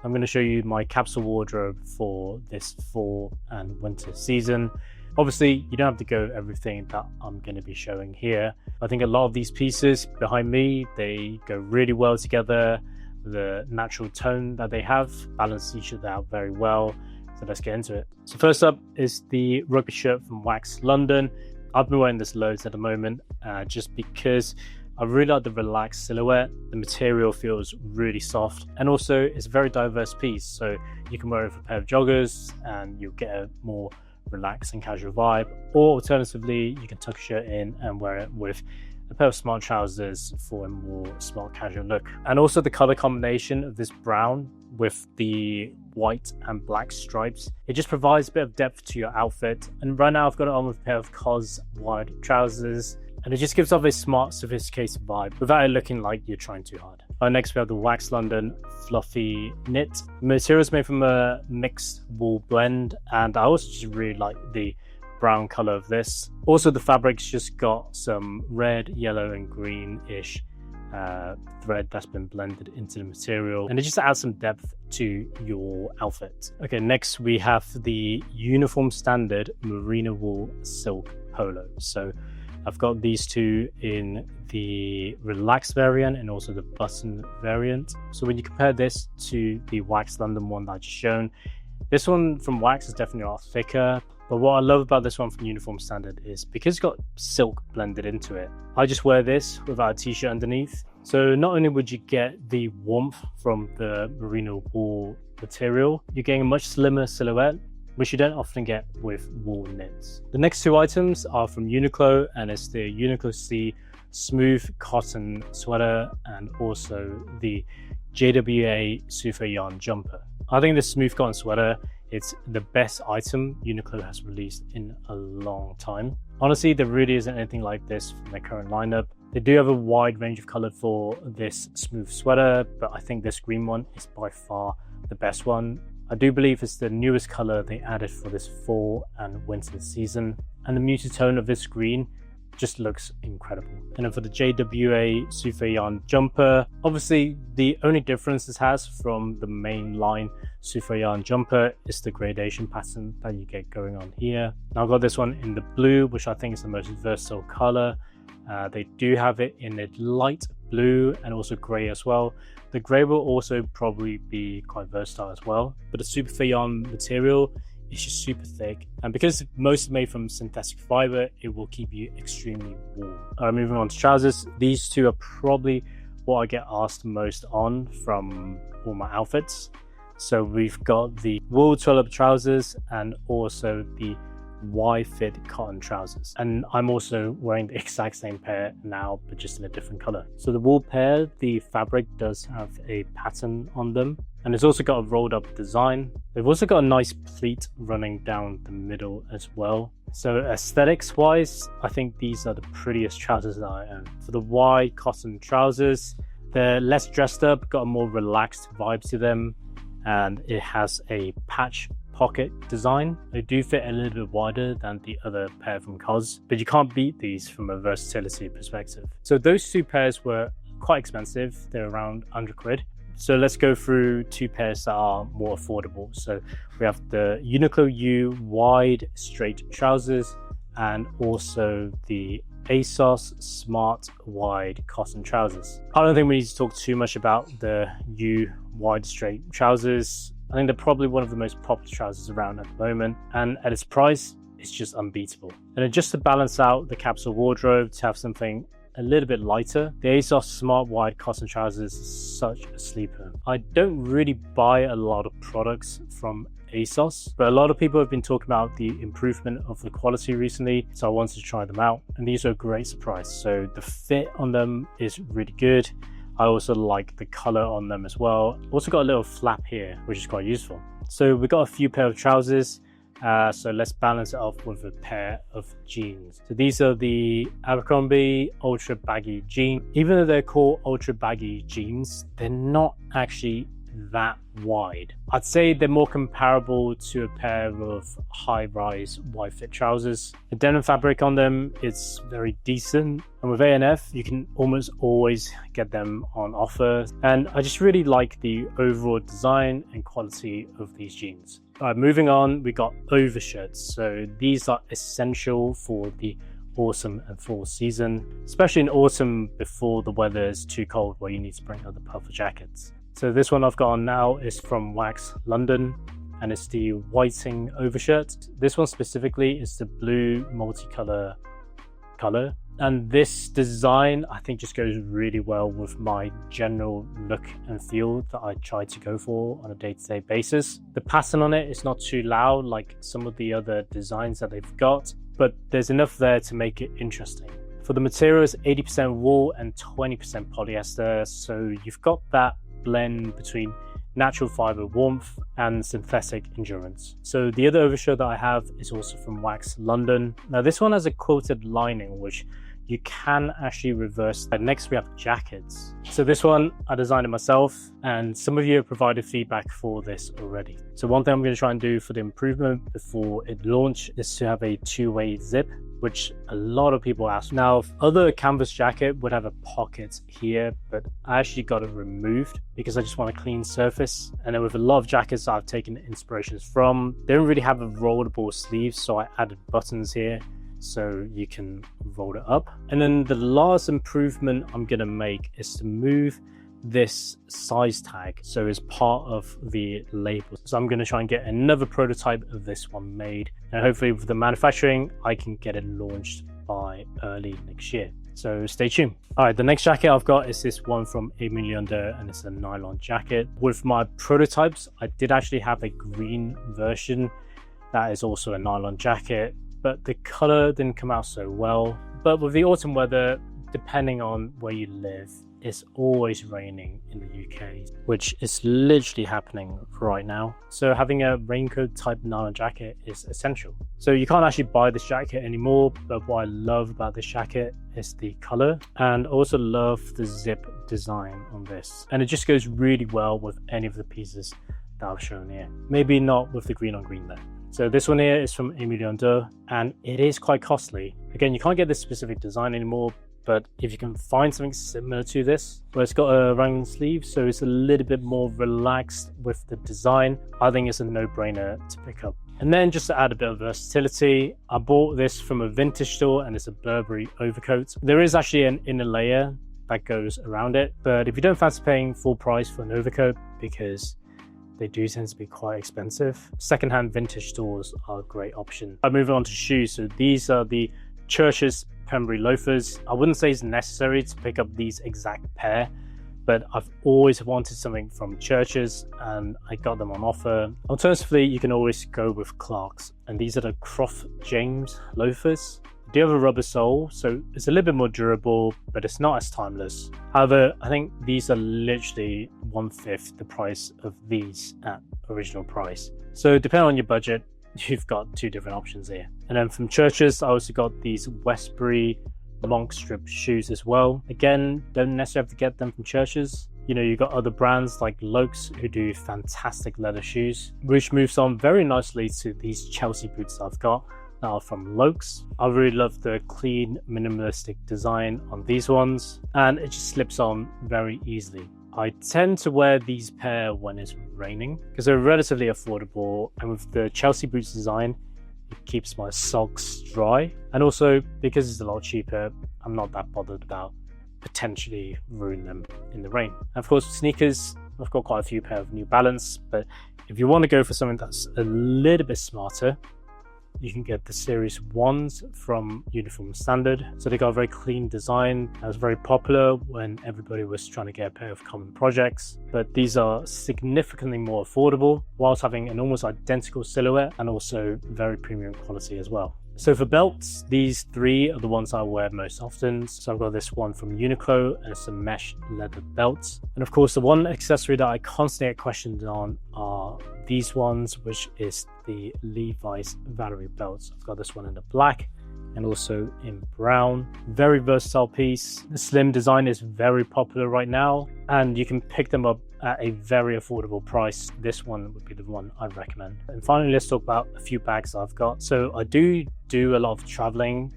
I'm going to show you my capsule wardrobe for this fall and winter season. Obviously, you don't have to go everything that I'm going to be showing here. I think a lot of these pieces behind me, they go really well together. The natural tone that they have balance each other out very well. So let's get into it. So first up is the rugby shirt from Wax London. I've been wearing this loads at the moment just because I really like the relaxed silhouette. The material feels really soft, and also it's a very diverse piece. So you can wear it with a pair of joggers and you'll get a more relaxed and casual vibe, or alternatively you can tuck a shirt in and wear it with a pair of smart trousers for a more smart casual look. And also the color combination of this brown with the white and black stripes, it just provides a bit of depth to your outfit. And right now I've got it on with a pair of COS wide trousers, and it just gives off a smart, sophisticated vibe without it looking like you're trying too hard. Next we have the Wax London fluffy knit. The material is made from a mixed wool blend, and I also just really like the brown color of this. Also the fabric's just got some red, yellow and green-ish thread that's been blended into the material, and it just adds some depth to your outfit. Okay, next we have the uniform standard merino wool silk polo. So I've got these two in the relaxed variant and also the button variant. So when you compare this to the Wax London one that I just shown, this one from Wax is definitely a lot thicker. But what I love about this one from Uniform Standard is because it's got silk blended into it, I just wear this without a t-shirt underneath. So not only would you get the warmth from the merino wool material, you're getting a much slimmer silhouette, which you don't often get with wool knits. The next two items are from Uniqlo, and it's the Uniqlo C smooth cotton sweater and also the JWA Souffle yarn jumper. I think this smooth cotton sweater, it's the best item Uniqlo has released in a long time. Honestly, there really isn't anything like this from their current lineup. They do have a wide range of color for this smooth sweater, but I think this green one is by far the best one. I do believe it's the newest color they added for this fall and winter season, and the muted tone of this green just looks incredible. And then for the JWA Souffle yarn jumper, obviously the only difference this has from the main line Souffle yarn jumper is the gradation pattern that you get going on here. Now I've got this one in the blue, which I think is the most versatile color. They do have it in a light blue and also gray as well. The grey will also probably be quite versatile as well, but the Souffle yarn material is just super thick, and because most are made from synthetic fiber, it will keep you extremely warm. Moving on to trousers, these two are probably what I get asked most on from all my outfits. So we've got the wool Twill trousers and also the Y-fit cotton trousers, and I'm also wearing the exact same pair now but just in a different color. So the wool pair, the fabric does have a pattern on them, and it's also got a rolled up design. They've also got a nice pleat running down the middle as well. So aesthetics wise, I think these are the prettiest trousers that I own. For the Y cotton trousers, they're less dressed up, got a more relaxed vibe to them, and it has a patch pocket design. They do fit a little bit wider than the other pair from COS, but you can't beat these from a versatility perspective. So those two pairs were quite expensive. They're around 100 quid. So let's go through two pairs that are more affordable. So we have the Uniqlo U wide straight trousers and also the ASOS smart wide cotton trousers. I don't think we need to talk too much about the U wide straight trousers. I think they're probably one of the most popular trousers around at the moment, and at its price, it's just unbeatable. And then just to balance out the capsule wardrobe, to have something a little bit lighter, the ASOS smart wide cotton trousers is such a sleeper. I don't really buy a lot of products from ASOS, but a lot of people have been talking about the improvement of the quality recently, so I wanted to try them out, and these are a great surprise. So the fit on them is really good. I also like the color on them as well. Also got a little flap here, which is quite useful. So we got a few pair of trousers. So let's balance it off with a pair of jeans. So these are the Abercrombie ultra baggy jeans. Even though they're called ultra baggy jeans, they're not actually that wide. I'd say they're more comparable to a pair of high-rise wide fit trousers. The denim fabric on them is very decent, and with A&F you can almost always get them on offer, and I just really like the overall design and quality of these jeans. Alright, moving on, we got overshirts. So these are essential for the autumn and fall season, especially in autumn before the weather is too cold where you need to bring other puffer jackets. So this one I've got on now is from Wax London, and it's the whiting overshirt. This one specifically is the blue multicolor color, and this design I think just goes really well with my general look and feel that I try to go for on a day-to-day basis. The pattern on it is not too loud like some of the other designs that they've got, but there's enough there to make it interesting. For the material, it's 80% wool and 20% polyester, so you've got that blend between natural fiber warmth and synthetic endurance. So the other overshirt that I have is also from Wax London. Now this one has a quilted lining which you can actually reverse. Next we have jackets. So this one I designed it myself, and some of you have provided feedback for this already. So one thing I'm going to try and do for the improvement before it launch is to have a two-way zip, which a lot of people ask. Now, other canvas jacket would have a pocket here, but I actually got it removed because I just want a clean surface. And then with a lot of jackets I've taken inspirations from, they don't really have a rollable sleeve, so I added buttons here so you can roll it up. And then the last improvement I'm gonna make is to move this size tag so it's part of the label. So I'm going to try and get another prototype of this one made, and hopefully with the manufacturing I can get it launched by early next year, so stay tuned. All right, the next jacket I've got is this one from Emily Under, and it's a nylon jacket. With my prototypes I did actually have a green version that is also a nylon jacket, but the color didn't come out so well. But with the autumn weather, depending on where you live, it's always raining in the UK, which is literally happening right now. So having a raincoat type nylon jacket is essential. So you can't actually buy this jacket anymore, but what I love about this jacket is the color, and also love the zip design on this. And it just goes really well with any of the pieces that I've shown here. Maybe not with the green on green though. So this one here is from Emily Under, and it is quite costly. Again, you can't get this specific design anymore, but if you can find something similar to this, where it's got a round sleeve, so it's a little bit more relaxed with the design, I think it's a no-brainer to pick up. And then just to add a bit of versatility, I bought this from a vintage store, and it's a Burberry overcoat. There is actually an inner layer that goes around it, but if you don't fancy paying full price for an overcoat, because they do tend to be quite expensive, secondhand vintage stores are a great option. I'm moving on to shoes. So these are the Church's Pembrey loafers. I wouldn't say it's necessary to pick up these exact pair, but I've always wanted something from Church's and I got them on offer. Alternatively, you can always go with Clark's, and these are the Croft James loafers. They do have a rubber sole, so it's a little bit more durable, but it's not as timeless. However, I think these are literally 1/5 the price of these at original price. So depending on your budget, you've got two different options here. And then from Church's, I also got these Westbury monk strip shoes as well. Again, don't necessarily have to get them from Church's. You know, you've got other brands like Lokes who do fantastic leather shoes, which moves on very nicely to these Chelsea boots I've got that are from Lokes. I really love the clean, minimalistic design on these ones, and it just slips on very easily. I tend to wear these pair when it's raining because they're relatively affordable, and with the Chelsea boots design, it keeps my socks dry. And also, because it's a lot cheaper, I'm not that bothered about potentially ruining them in the rain. And of course, sneakers, I've got quite a few pair of New Balance, but if you want to go for something that's a little bit smarter, you can get the Series 1s from Uniform Standard. So they got a very clean design that was very popular when everybody was trying to get a pair of common projects. But these are significantly more affordable whilst having an almost identical silhouette and also very premium quality as well. So for belts, these three are the ones I wear most often. So I've got this one from Uniqlo, and it's a mesh leather belt. And of course, the one accessory that I constantly get questioned on are these ones, which is the Levi's Valerie belts. I've got this one in the black and also in brown. Very versatile piece. The slim design is very popular right now, and you can pick them up at a very affordable price. This one would be the one I'd recommend. And finally, let's talk about a few bags I've got. So I do a lot of traveling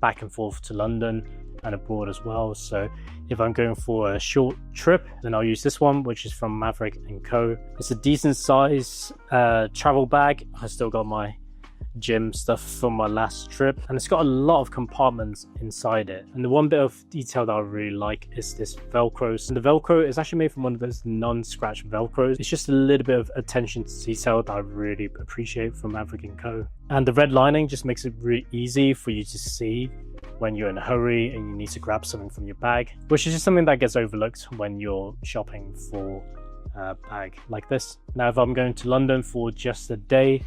back and forth to London and abroad as well. So if I'm going for a short trip, then I'll use this one, which is from Maverick Co. It's a decent size travel bag. I still got my gym stuff from my last trip, and it's got a lot of compartments inside it. And the one bit of detail that I really like is this Velcro. And the Velcro is actually made from one of those non-scratch Velcros. It's just a little bit of attention to detail that I really appreciate from Maverick Co. And the red lining just makes it really easy for you to see when you're in a hurry and you need to grab something from your bag, which is just something that gets overlooked when you're shopping for a bag like this. Now, if I'm going to London for just a day,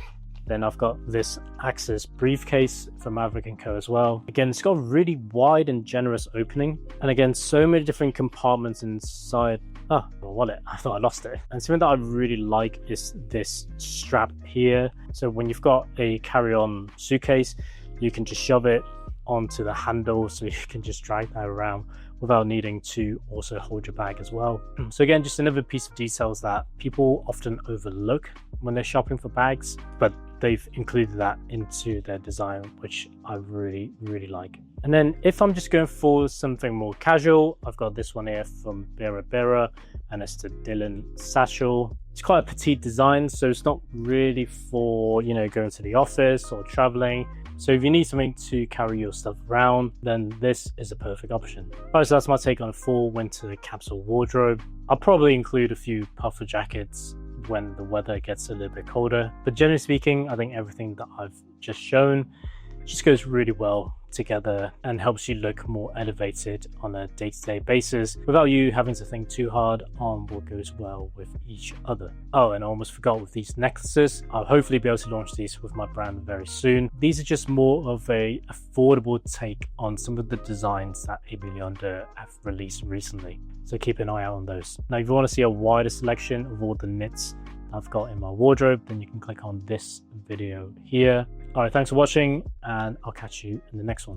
then I've got this ASOS briefcase from Maverick Co as well. Again, it's got a really wide and generous opening. And again, so many different compartments inside. Oh, my wallet, I thought I lost it. And something that I really like is this strap here. So when you've got a carry-on suitcase, you can just shove it onto the handle, so you can just drag that around without needing to also hold your bag as well. So again, just another piece of details that people often overlook when they're shopping for bags, but they've included that into their design, which I really like. And then if I'm just going for something more casual, I've got this one here from Beara, and it's the Dylan satchel. It's quite a petite design, so it's not really for, you know, going to the office or traveling. So if you need something to carry your stuff around, then this is a perfect option. Right, so that's my take on a fall winter capsule wardrobe. I'll probably include a few puffer jackets when the weather gets a little bit colder. But generally speaking, I think everything that I've just shown just goes really well together and helps you look more elevated on a day-to-day basis without you having to think too hard on what goes well with each other. Oh, and I almost forgot with these necklaces. I'll hopefully be able to launch these with my brand very soon. These are just more of a affordable take on some of the designs that Aimé Leander have released recently. So keep an eye out on those. Now, if you want to see a wider selection of all the knits I've got in my wardrobe, then you can click on this video here. All right, thanks for watching, and I'll catch you in the next one.